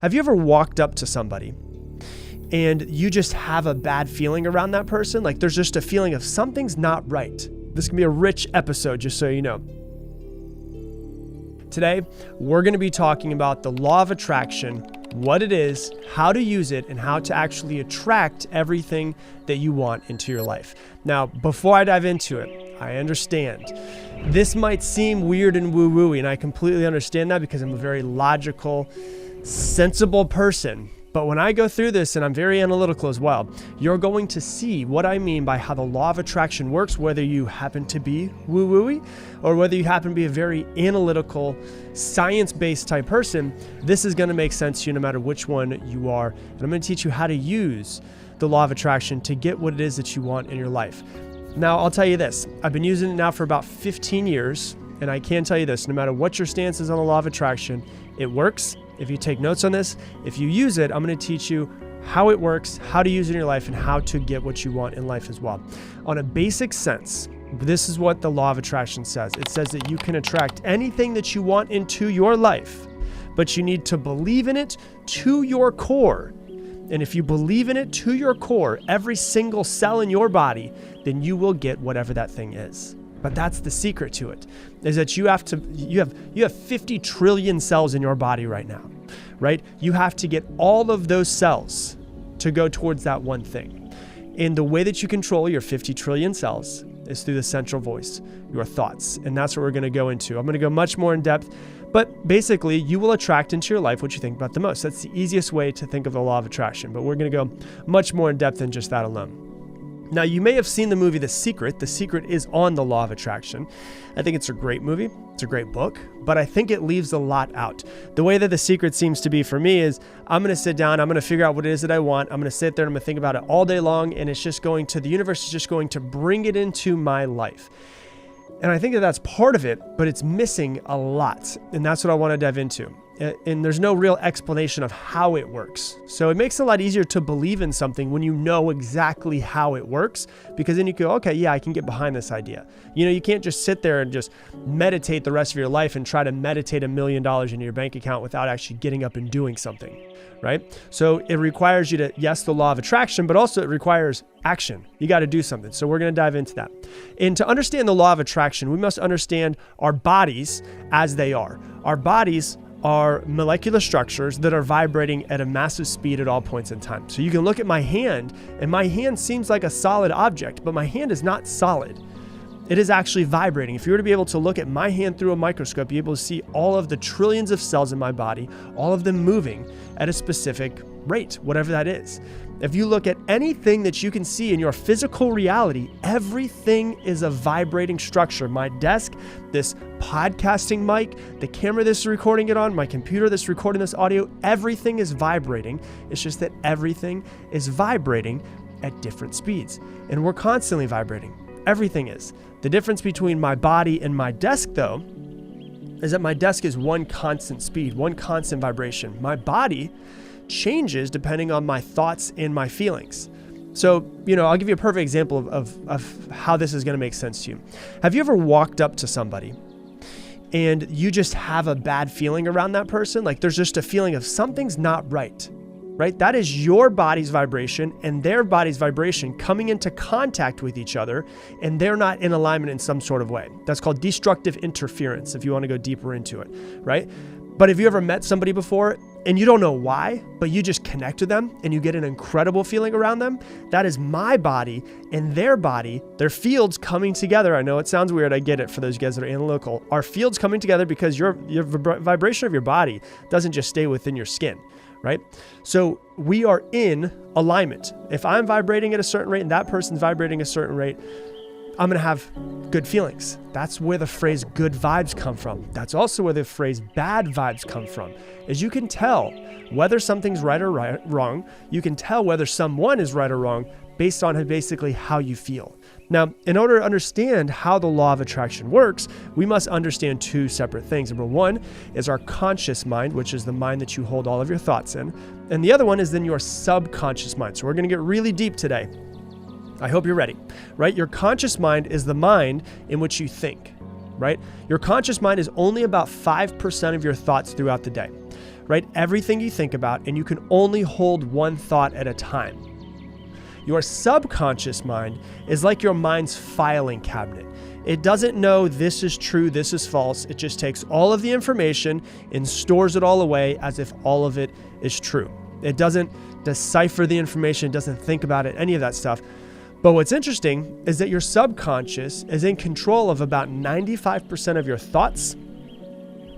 Have you ever walked up to somebody and you just have a bad feeling around that person? Like there's just a feeling of something's not right. This can be a rich episode, just so you know. Today, we're going to be talking about the law of attraction, what it is, how to use it, and how to actually attract everything that you want into your life. Now, before I dive into it, I understand this might seem weird and woo-woo-y, and I completely understand that because I'm a very logical, sensible person. But when I go through this, and I'm very analytical as well, you're going to see what I mean by how the law of attraction works, whether you happen to be woo-woo-y or whether you happen to be a very analytical, science-based type person. This is going to make sense to you no matter which one you are. And I'm going to teach you how to use the law of attraction to get what it is that you want in your life. Now, I'll tell you this. I've been using it now for about 15 years, and I can tell you this. No matter what your stance is on the law of attraction, it works. If you take notes on this, if you use it, I'm going to teach you how it works, how to use it in your life, and how to get what you want in life as well. On a basic sense, this is what the law of attraction says. It says that you can attract anything that you want into your life, but you need to believe in it to your core. And if you believe in it to your core, every single cell in your body, then you will get whatever that thing is. But that's the secret to it, is that you have 50 trillion cells in your body right now, right? You have to get all of those cells to go towards that one thing. And the way that you control your 50 trillion cells is through the central voice, your thoughts. And that's what we're going to go into. I'm going to go much more in depth, but basically you will attract into your life what you think about the most. That's the easiest way to think of the law of attraction, but we're going to go much more in depth than just that alone. Now, you may have seen the movie The Secret. The Secret is on the law of attraction. I think it's a great movie. It's a great book, but I think it leaves a lot out. The way that The Secret seems to be for me is I'm going to sit down, I'm going to figure out what it is that I want. I'm going to sit there and I'm going to think about it all day long, and the universe is just going to bring it into my life. And I think that that's part of it, but it's missing a lot. And that's what I want to dive into. And there's no real explanation of how it works. So it makes it a lot easier to believe in something when you know exactly how it works, because then you go, okay, yeah, I can get behind this idea. You know, you can't just sit there and just meditate the rest of your life and try to meditate $1 million into your bank account without actually getting up and doing something, right? So it requires you to, yes, the law of attraction, but also it requires action. You got to do something. So we're going to dive into that. And to understand the law of attraction, we must understand our bodies as they are. Our bodies are molecular structures that are vibrating at a massive speed at all points in time. So you can look at my hand, and my hand seems like a solid object, but my hand is not solid. It is actually vibrating. If you were to be able to look at my hand through a microscope, you'd be able to see all of the trillions of cells in my body, all of them moving at a specific rate, whatever that is. If you look at anything that you can see in your physical reality, everything is a vibrating structure. My desk, this podcasting mic, the camera this is recording it on, my computer that's recording this audio, everything is vibrating. It's just that everything is vibrating at different speeds. And we're constantly vibrating. Everything is. The difference between my body and my desk, though, is that my desk is one constant speed, one constant vibration. My body changes depending on my thoughts and my feelings. So, I'll give you a perfect example of how this is going to make sense to you. Have you ever walked up to somebody and you just have a bad feeling around that person? Like there's just a feeling of something's not right? That is your body's vibration and their body's vibration coming into contact with each other, and they're not in alignment in some sort of way. That's called destructive interference, if you want to go deeper into it, right? But have you ever met somebody before and you don't know why, but you just connect with them and you get an incredible feeling around them? That is my body and their body, their fields coming together. I know it sounds weird. I get it for those guys that are analytical. Our fields coming together because your vibration of your body doesn't just stay within your skin, right? So we are in alignment. If I'm vibrating at a certain rate and that person's vibrating a certain rate, I'm going to have good feelings. That's where the phrase good vibes come from. That's also where the phrase bad vibes come from. As you can tell whether something's right or wrong, you can tell whether someone is right or wrong based on basically how you feel. Now, in order to understand how the law of attraction works, we must understand two separate things. Number one is our conscious mind, which is the mind that you hold all of your thoughts in. And the other one is then your subconscious mind. So we're going to get really deep today. I hope you're ready, right? Your conscious mind is the mind in which you think, right? Your conscious mind is only about 5% of your thoughts throughout the day, Write everything you think about, and you can only hold one thought at a time. Your subconscious mind is like your mind's filing cabinet. It doesn't know this is true, this is false. It just takes all of the information and stores it all away as if all of it is true. It doesn't decipher the information, doesn't think about it, any of that stuff. But what's interesting is that your subconscious is in control of about 95% of your thoughts,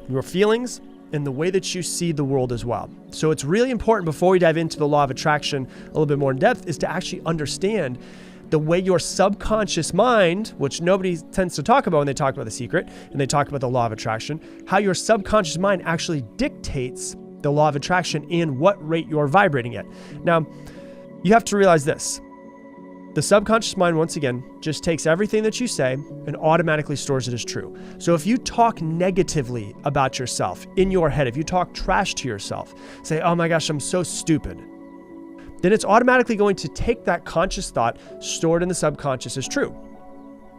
your feelings, and the way that you see the world as well. So it's really important, before we dive into the law of attraction a little bit more in depth, is to actually understand the way your subconscious mind, which nobody tends to talk about when they talk about The Secret and they talk about the law of attraction, how your subconscious mind actually dictates the law of attraction and what rate you're vibrating at. Now, you have to realize this. The subconscious mind, once again, just takes everything that you say and automatically stores it as true. So if you talk negatively about yourself in your head, if you talk trash to yourself, say, oh my gosh, I'm so stupid, then it's automatically going to take that conscious thought stored in the subconscious as true.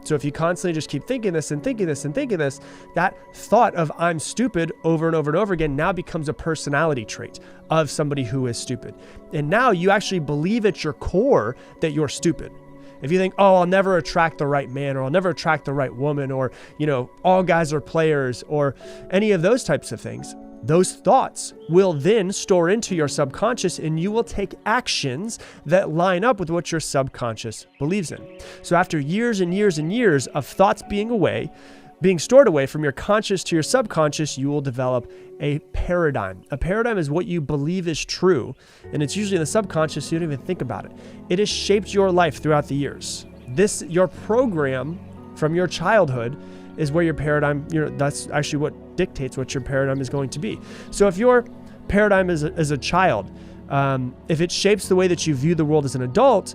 So if you constantly just keep thinking this and thinking this and thinking this, that thought of I'm stupid over and over and over again now becomes a personality trait of somebody who is stupid. And now you actually believe at your core that you're stupid. If you think, oh, I'll never attract the right man, or I'll never attract the right woman, or, all guys are players, or any of those types of things, those thoughts will then store into your subconscious, and you will take actions that line up with what your subconscious believes in. So after years and years and years of thoughts being stored away from your conscious to your subconscious, you will develop a paradigm. A paradigm is what you believe is true, and it's usually in the subconscious, so you don't even think about it. It has shaped your life throughout the years. Your program from your childhood is where your paradigm, that's actually what dictates what your paradigm is going to be. So if your paradigm as a child, if it shapes the way that you view the world as an adult,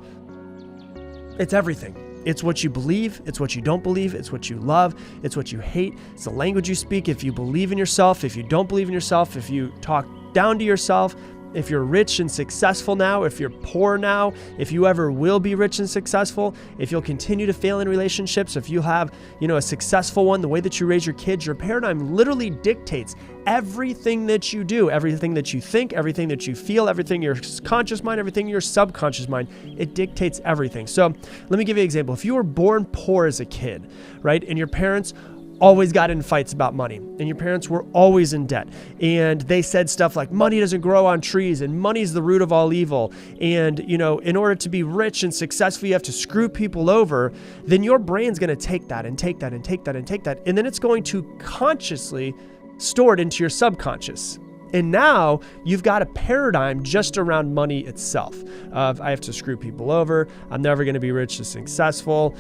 it's everything. It's what you believe, it's what you don't believe, it's what you love, it's what you hate, it's the language you speak, if you believe in yourself, if you don't believe in yourself, if you talk down to yourself, if you're rich and successful now, if you're poor now, if you ever will be rich and successful, if you'll continue to fail in relationships, if you have, a successful one, the way that you raise your kids, your paradigm literally dictates everything that you do, everything that you think, everything that you feel, everything your conscious mind, everything your subconscious mind. It dictates everything. So let me give you an example. If you were born poor as a kid, right, and your parents always got in fights about money, and your parents were always in debt, and they said stuff like money doesn't grow on trees, and money's the root of all evil, and in order to be rich and successful you have to screw people over, then your brain's going to take that and take that and take that and take that, and then it's going to consciously store it into your subconscious. And now you've got a paradigm just around money itself of I have to screw people over, I'm never going to be rich and successful,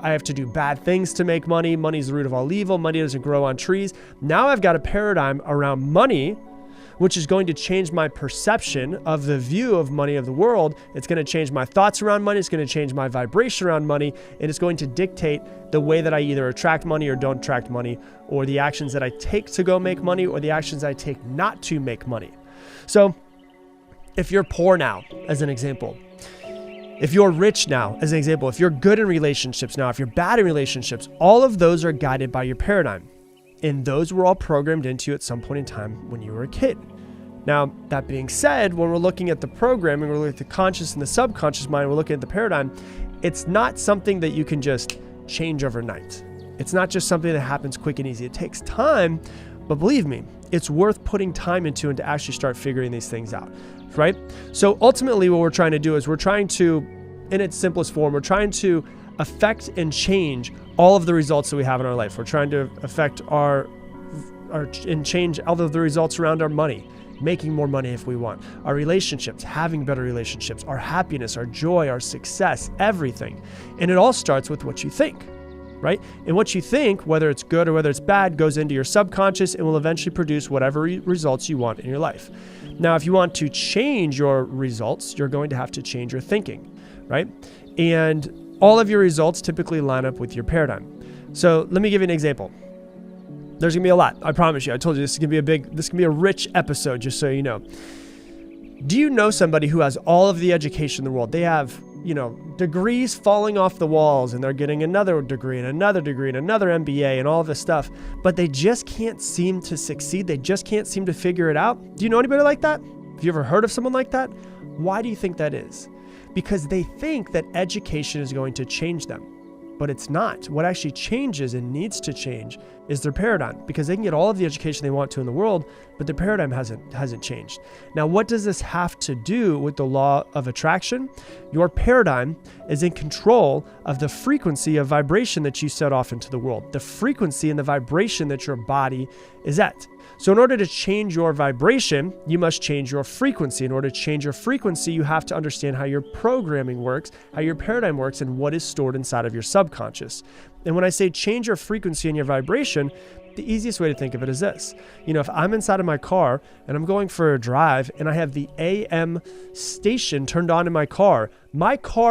I have to do bad things to make money. Money's the root of all evil. Money doesn't grow on trees. Now I've got a paradigm around money, which is going to change my perception of the view of money of the world. It's going to change my thoughts around money. It's going to change my vibration around money. And it's going to dictate the way that I either attract money or don't attract money, or the actions that I take to go make money, or the actions I take not to make money. So if you're poor now, as an example, if you're rich now, as an example, if you're good in relationships now, if you're bad in relationships, all of those are guided by your paradigm. And those were all programmed into you at some point in time when you were a kid. Now, that being said, when we're looking at the programming, we're looking at the conscious and the subconscious mind, we're looking at the paradigm, it's not something that you can just change overnight. It's not just something that happens quick and easy. It takes time, but believe me, it's worth putting time into and to actually start figuring these things out. Right? So ultimately what we're trying to do is we're trying to, in its simplest form, we're trying to affect and change all of the results that we have in our life. We're trying to affect and change all of the results around our money, making more money if we want, our relationships, having better relationships, our happiness, our joy, our success, everything. And it all starts with what you think. Right? And what you think, whether it's good or whether it's bad, goes into your subconscious and will eventually produce whatever results you want in your life. Now, if you want to change your results, you're going to have to change your thinking, right? And all of your results typically line up with your paradigm. So let me give you an example. There's gonna be a lot, I promise you. I told you this can be a rich episode, just so you know. Do you know somebody who has all of the education in the world? They have, degrees falling off the walls, and they're getting another degree and another degree and another MBA and all this stuff, but they just can't seem to succeed. They just can't seem to figure it out. Do you know anybody like that? Have you ever heard of someone like that? Why do you think that is? Because they think that education is going to change them. But it's not. What actually changes and needs to change is their paradigm, because they can get all of the education they want to in the world, but their paradigm hasn't changed. Now, what does this have to do with the law of attraction? Your paradigm is in control of the frequency of vibration that you set off into the world, the frequency and the vibration that your body is at. So in order to change your vibration, you must change your frequency. In order to change your frequency, you have to understand how your programming works, how your paradigm works, and what is stored inside of your subconscious. And when I say change your frequency and your vibration, the easiest way to think of it is this. If I'm inside of my car and I'm going for a drive and I have the AM station turned on in my car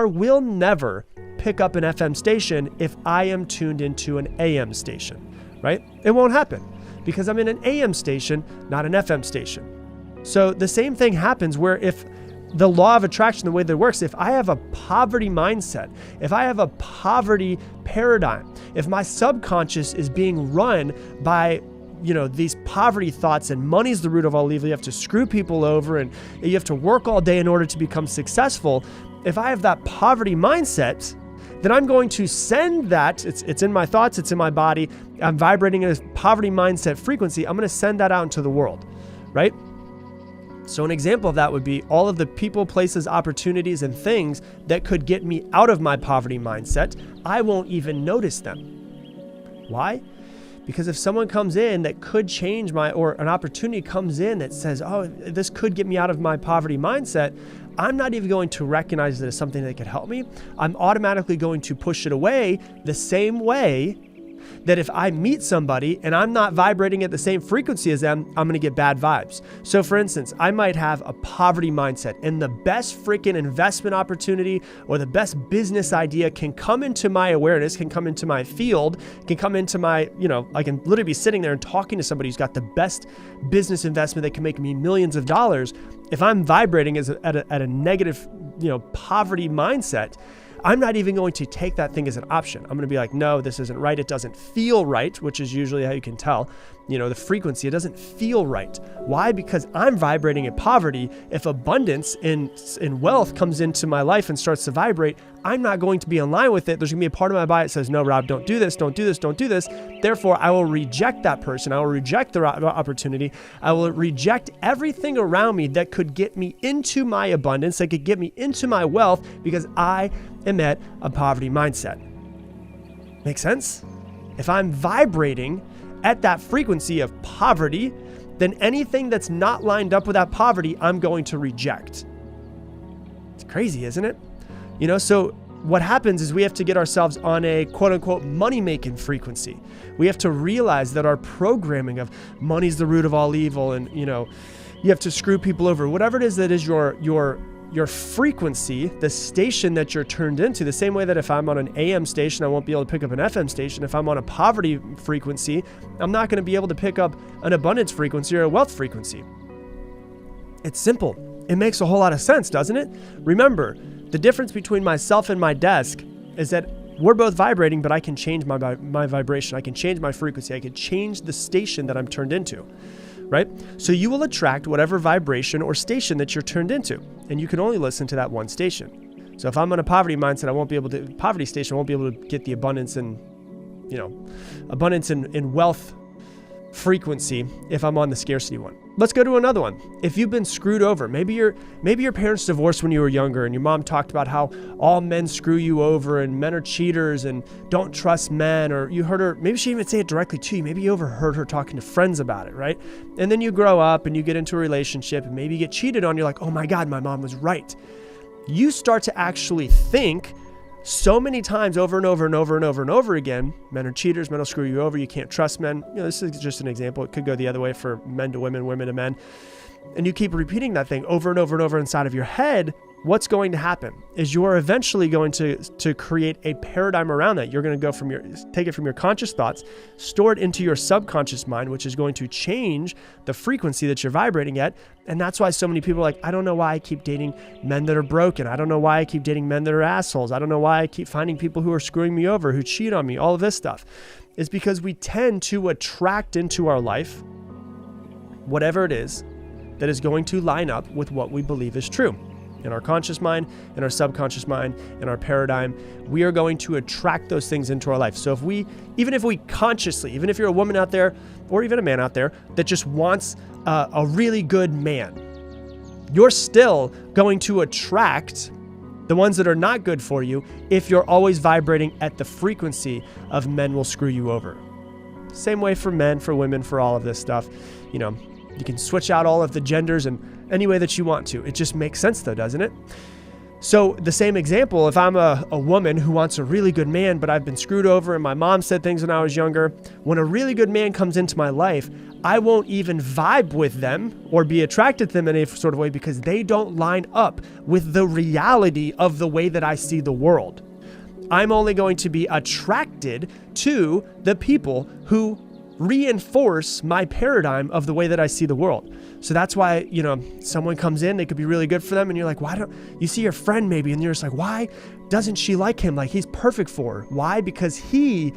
will never pick up an FM station if I am tuned into an AM station, right? It won't happen, because I'm in an AM station, not an FM station. So the same thing happens where if the law of attraction, the way that it works, if I have a poverty mindset, if I have a poverty paradigm, if my subconscious is being run by these poverty thoughts, and money's the root of all evil, you have to screw people over and you have to work all day in order to become successful. If I have that poverty mindset, then I'm going to send that, it's in my thoughts, it's in my body, I'm vibrating in a poverty mindset frequency, I'm going to send that out into the world, right? So an example of that would be all of the people, places, opportunities, and things that could get me out of my poverty mindset, I won't even notice them. Why? Because if someone comes in that could change or an opportunity comes in that says, oh, this could get me out of my poverty mindset, I'm not even going to recognize it as something that could help me. I'm automatically going to push it away the same way that if I meet somebody and I'm not vibrating at the same frequency as them, I'm going to get bad vibes. So for instance, I might have a poverty mindset and the best freaking investment opportunity or the best business idea can come into my awareness, can come into my field, can come into my, I can literally be sitting there and talking to somebody who's got the best business investment that can make me millions of dollars. If I'm vibrating at a negative, poverty mindset, I'm not even going to take that thing as an option. I'm going to be like, no, this isn't right. It doesn't feel right, which is usually how you can tell, the frequency, it doesn't feel right. Why? Because I'm vibrating in poverty. If abundance in wealth comes into my life and starts to vibrate, I'm not going to be in line with it. There's going to be a part of my body that says, no, Rob, don't do this, don't do this, don't do this. Therefore, I will reject that person. I will reject the opportunity. I will reject everything around me that could get me into my abundance, that could get me into my wealth, because I am at a poverty mindset. Make sense? If I'm vibrating at that frequency of poverty, then anything that's not lined up with that poverty, I'm going to reject. It's crazy, isn't it? So what happens is we have to get ourselves on a quote unquote money-making frequency. We have to realize that our programming of money's the root of all evil and, you have to screw people over, whatever it is that is your frequency, the station that you're turned into, the same way that if I'm on an AM station, I won't be able to pick up an FM station. If I'm on a poverty frequency, I'm not going to be able to pick up an abundance frequency or a wealth frequency. It's simple. It makes a whole lot of sense, doesn't it? Remember, the difference between myself and my desk is that we're both vibrating, but I can change my vibration. I can change my frequency. I can change the station that I'm turned into. Right? So you will attract whatever vibration or station that you're turned into, and you can only listen to that one station. So if I'm on a poverty mindset, poverty station, I won't be able to get the abundance and, abundance in wealth frequency if I'm on the scarcity one. Let's go to another one. If you've been screwed over, maybe your parents divorced when you were younger and your mom talked about how all men screw you over and men are cheaters and don't trust men, or you heard her, maybe she didn't even say it directly to you. Maybe you overheard her talking to friends about it, right? And then you grow up and you get into a relationship and maybe you get cheated on. You're like, oh my God, my mom was right. You start to actually think so many times over and over and over and over and over again, men are cheaters, men will screw you over, you can't trust men. This is just an example. It could go the other way for men to women, women to men. and you keep repeating that thing over and over and over inside of your head, what's going to happen is you are eventually going to create a paradigm around that. You're going to go take it from your conscious thoughts, store it into your subconscious mind, which is going to change the frequency that you're vibrating at. And that's why so many people are like, I don't know why I keep dating men that are broken. I don't know why I keep dating men that are assholes. I don't know why I keep finding people who are screwing me over, who cheat on me, all of this stuff. It's because we tend to attract into our life whatever it is that is going to line up with what we believe is true. In our conscious mind, in our subconscious mind, in our paradigm, we are going to attract those things into our life. So even if we consciously, even if you're a woman out there or even a man out there that just wants a really good man, you're still going to attract the ones that are not good for you if you're always vibrating at the frequency of men will screw you over. Same way for men, for women, for all of this stuff. You can switch out all of the genders and any way that you want to. It just makes sense though, doesn't it? So the same example, if I'm a woman who wants a really good man, but I've been screwed over and my mom said things when I was younger, when a really good man comes into my life, I won't even vibe with them or be attracted to them in any sort of way because they don't line up with the reality of the way that I see the world. I'm only going to be attracted to the people who reinforce my paradigm of the way that I see the world. So that's why, someone comes in, they could be really good for them. And you're like, why don't you see your friend maybe? And you're just like, why doesn't she like him? Like he's perfect for her. Why? Because he,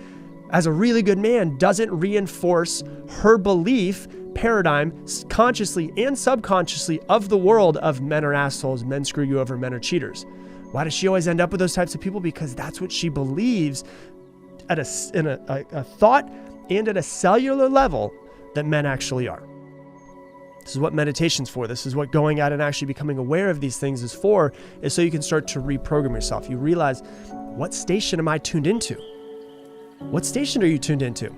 as a really good man, doesn't reinforce her belief paradigm consciously and subconsciously of the world of men are assholes, men screw you over, men are cheaters. Why does she always end up with those types of people? Because that's what she believes in a thought and at a cellular level that men actually are. This is what meditation's for. This is what going out and actually becoming aware of these things is for, is so you can start to reprogram yourself. You realize, what station am I tuned into? What station are you tuned into?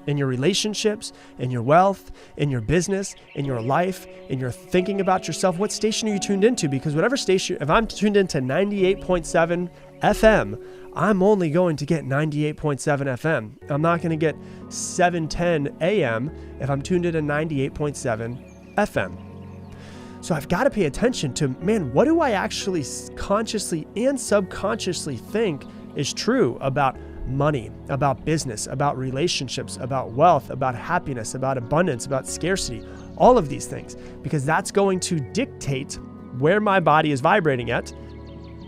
In your relationships, in your wealth, in your business, in your life, in your thinking about yourself, what station are you tuned into? Because whatever station, if I'm tuned into 98.7 FM, I'm only going to get 98.7 FM. I'm not going to get 710 AM if I'm tuned into 98.7 FM. So I've got to pay attention to, what do I actually consciously and subconsciously think is true about money, about business, about relationships, about wealth, about happiness, about abundance, about scarcity, all of these things, because that's going to dictate where my body is vibrating at.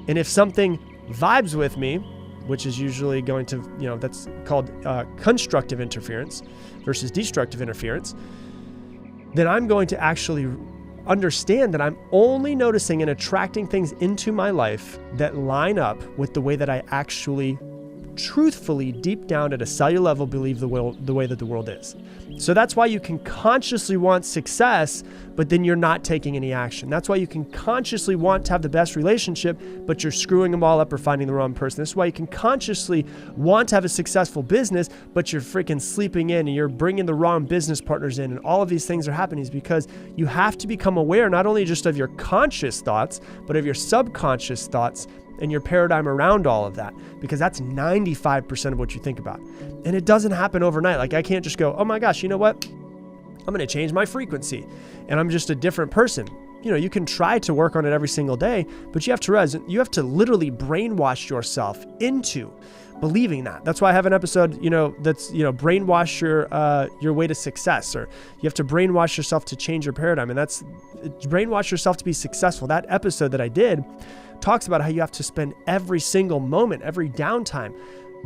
And if something vibes with me, which is usually going to, that's called constructive interference versus destructive interference, then I'm going to actually understand that I'm only noticing and attracting things into my life that line up with the way that I actually truthfully, deep down at a cellular level, believe the way that the world is. So that's why you can consciously want success, but then you're not taking any action. That's why you can consciously want to have the best relationship, but you're screwing them all up or finding the wrong person. This is why you can consciously want to have a successful business, but you're freaking sleeping in and you're bringing the wrong business partners in, and all of these things are happening is because you have to become aware not only just of your conscious thoughts, but of your subconscious thoughts and your paradigm around all of that, because that's 95% of what you think about. And it doesn't happen overnight. Like I can't just go, oh my gosh, you know what? I'm going to change my frequency and I'm just a different person. You can try to work on it every single day, but you have to realize you have to literally brainwash yourself into believing that. That's why I have an episode, that's, brainwash your way to success, or you have to brainwash yourself to change your paradigm. And that's brainwash yourself to be successful. That episode that I did talks about how you have to spend every single moment, every downtime,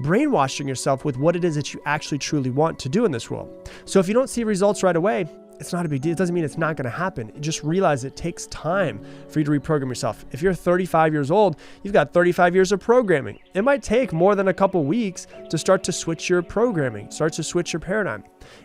brainwashing yourself with what it is that you actually truly want to do in this world. So if you don't see results right away, it's not a big deal. It doesn't mean it's not going to happen. Just realize it takes time for you to reprogram yourself. If you're 35 years old, you've got 35 years of programming. It might take more than a couple weeks to start to switch your programming, start to switch your paradigm.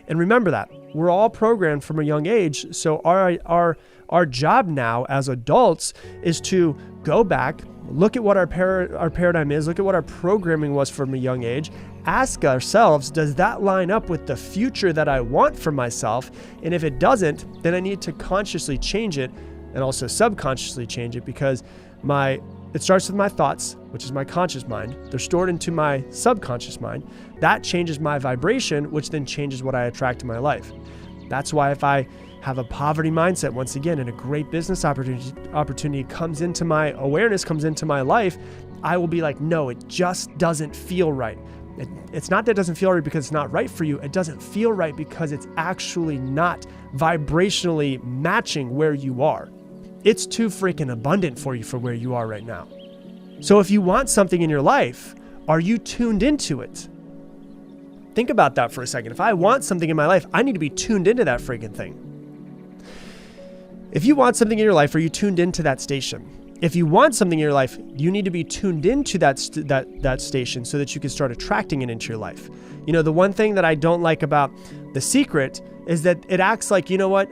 And remember that we're all programmed from a young age. So our job now as adults is to go back, look at what our paradigm is, look at what our programming was from a young age, ask ourselves, does that line up with the future that I want for myself? And if it doesn't, then I need to consciously change it and also subconsciously change it, because it starts with my thoughts, which is my conscious mind. They're stored into my subconscious mind. That changes my vibration, which then changes what I attract to my life. That's why if I have a poverty mindset once again, and a great business opportunity comes into my awareness, comes into my life, I will be like, no, it just doesn't feel right. It's not that it doesn't feel right because it's not right for you. It doesn't feel right because it's actually not vibrationally matching where you are. It's too freaking abundant for you for where you are right now. So if you want something in your life, are you tuned into it? Think about that for a second. If I want something in my life, I need to be tuned into that freaking thing. If you want something in your life, are you tuned into that station? If you want something in your life, you need to be tuned into that station so that you can start attracting it into your life. You know, the one thing that I don't like about The Secret is that it acts like, you know what,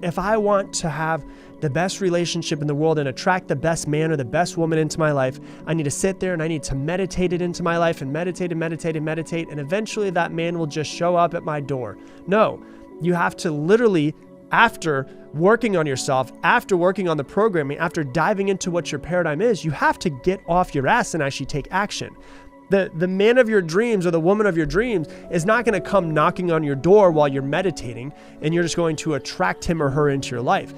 if I want to have the best relationship in the world and attract the best man or the best woman into my life, I need to sit there and I need to meditate it into my life and meditate and meditate and meditate, and eventually that man will just show up at my door. No, you have to literally, after working on yourself, after working on the programming, after diving into what your paradigm is, you have to get off your ass and actually take action. The man of your dreams or the woman of your dreams is not going to come knocking on your door while you're meditating and you're just going to attract him or her into your life.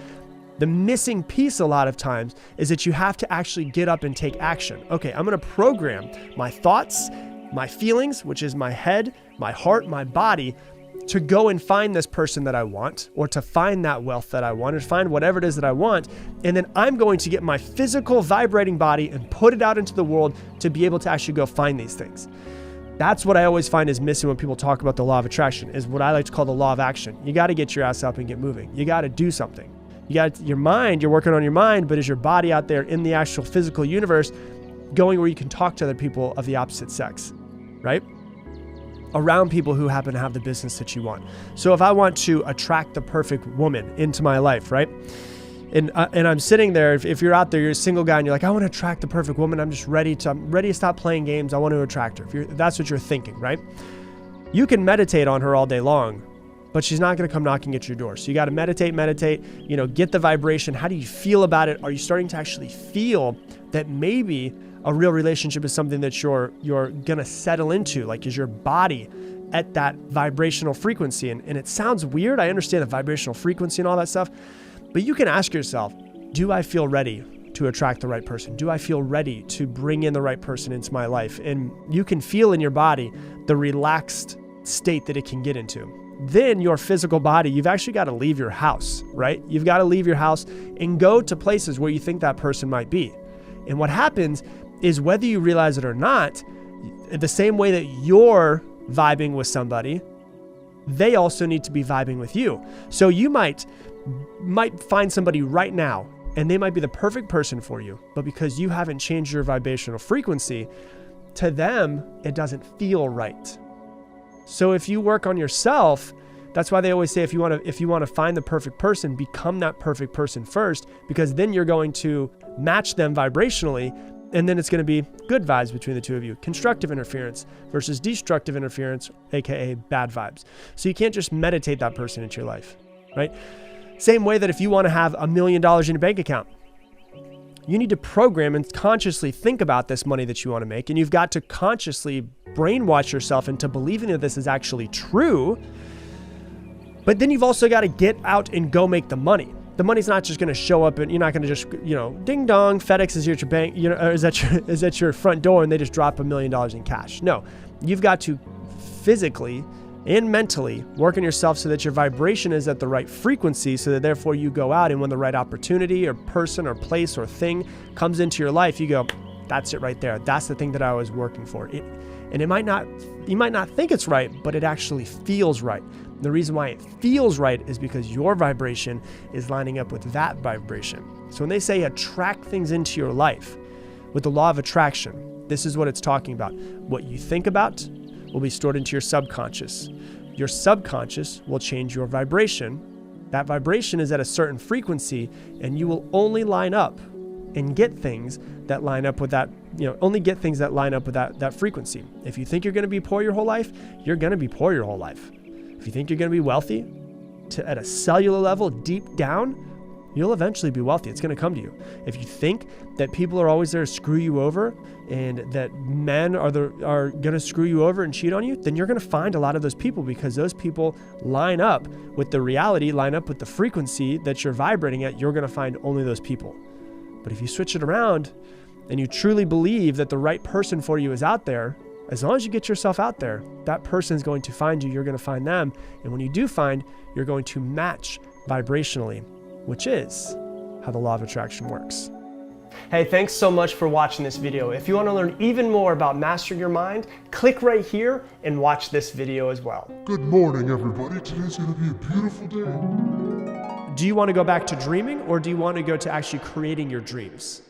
The missing piece a lot of times is that you have to actually get up and take action. Okay, I'm going to program my thoughts, my feelings, which is my head, my heart, my body, to go and find this person that I want, or to find that wealth that I want, or find whatever it is that I want. And then I'm going to get my physical vibrating body and put it out into the world to be able to actually go find these things. That's what I always find is missing when people talk about the law of attraction, is what I like to call the law of action. You got to get your ass up and get moving. You got to do something. You got your mind, you're working on your mind, but is your body out there in the actual physical universe going where you can talk to other people of the opposite sex, right? Around people who happen to have the business that you want. So if I want to attract the perfect woman into my life, right? And I'm sitting there, if you're out there, you're a single guy and you're like, I want to attract the perfect woman. I'm ready to stop playing games. I want to attract her. If that's what you're thinking, right? You can meditate on her all day long, but she's not going to come knocking at your door. So you got to meditate, get the vibration. How do you feel about it? Are you starting to actually feel that maybe a real relationship is something that you're going to settle into? Like, is your body at that vibrational frequency? And it sounds weird. I understand the vibrational frequency and all that stuff, but you can ask yourself, do I feel ready to attract the right person? Do I feel ready to bring in the right person into my life? And you can feel in your body the relaxed state that it can get into. Then your physical body, you've actually got to leave your house, right? You've got to leave your house and go to places where you think that person might be. And what happens is, whether you realize it or not, the same way that you're vibing with somebody, they also need to be vibing with you. So you might find somebody right now and they might be the perfect person for you, but because you haven't changed your vibrational frequency, to them, it doesn't feel right. So if you work on yourself, that's why they always say, if you want to find the perfect person, become that perfect person first, because then you're going to match them vibrationally, and then it's going to be good vibes between the two of you. Constructive interference versus destructive interference, aka bad vibes. So you can't just meditate that person into your life, right? Same way that if you want to have $1 million in your bank account, you need to program and consciously think about this money that you want to make, and you've got to consciously brainwash yourself into believing that this is actually true. But then you've also got to get out and go make the money. The money's not just going to show up, and you're not going to just, ding dong, FedEx is here at your bank, or is at your front door, and they just drop $1 million in cash. No, you've got to physically and mentally work on yourself so that your vibration is at the right frequency, so that therefore you go out, and when the right opportunity or person or place or thing comes into your life, you go, that's it right there. That's the thing that I was working for. And you might not think it's right, but it actually feels right. The reason why it feels right is because your vibration is lining up with that vibration. So when they say attract things into your life with the law of attraction, this is what it's talking about. What you think about will be stored into your subconscious. Your subconscious will change your vibration. That vibration is at a certain frequency, and you will only line up and get things that line up with that, that frequency. If you think you're going to be poor your whole life, you're going to be poor your whole life. If you think you're going to be wealthy at a cellular level, deep down, you'll eventually be wealthy. It's going to come to you. If you think that people are always there to screw you over and that men are going to screw you over and cheat on you, then you're going to find a lot of those people, because those people line up with the reality, line up with the frequency that you're vibrating at. You're going to find only those people. But if you switch it around and you truly believe that the right person for you is out there, as long as you get yourself out there, that person is going to find you. You're going to find them. And when you do find, you're going to match vibrationally, which is how the law of attraction works. Hey, thanks so much for watching this video. If you want to learn even more about mastering your mind, click right here and watch this video as well. Good morning, everybody. Today's going to be a beautiful day. Do you want to go back to dreaming, or do you want to go to actually creating your dreams?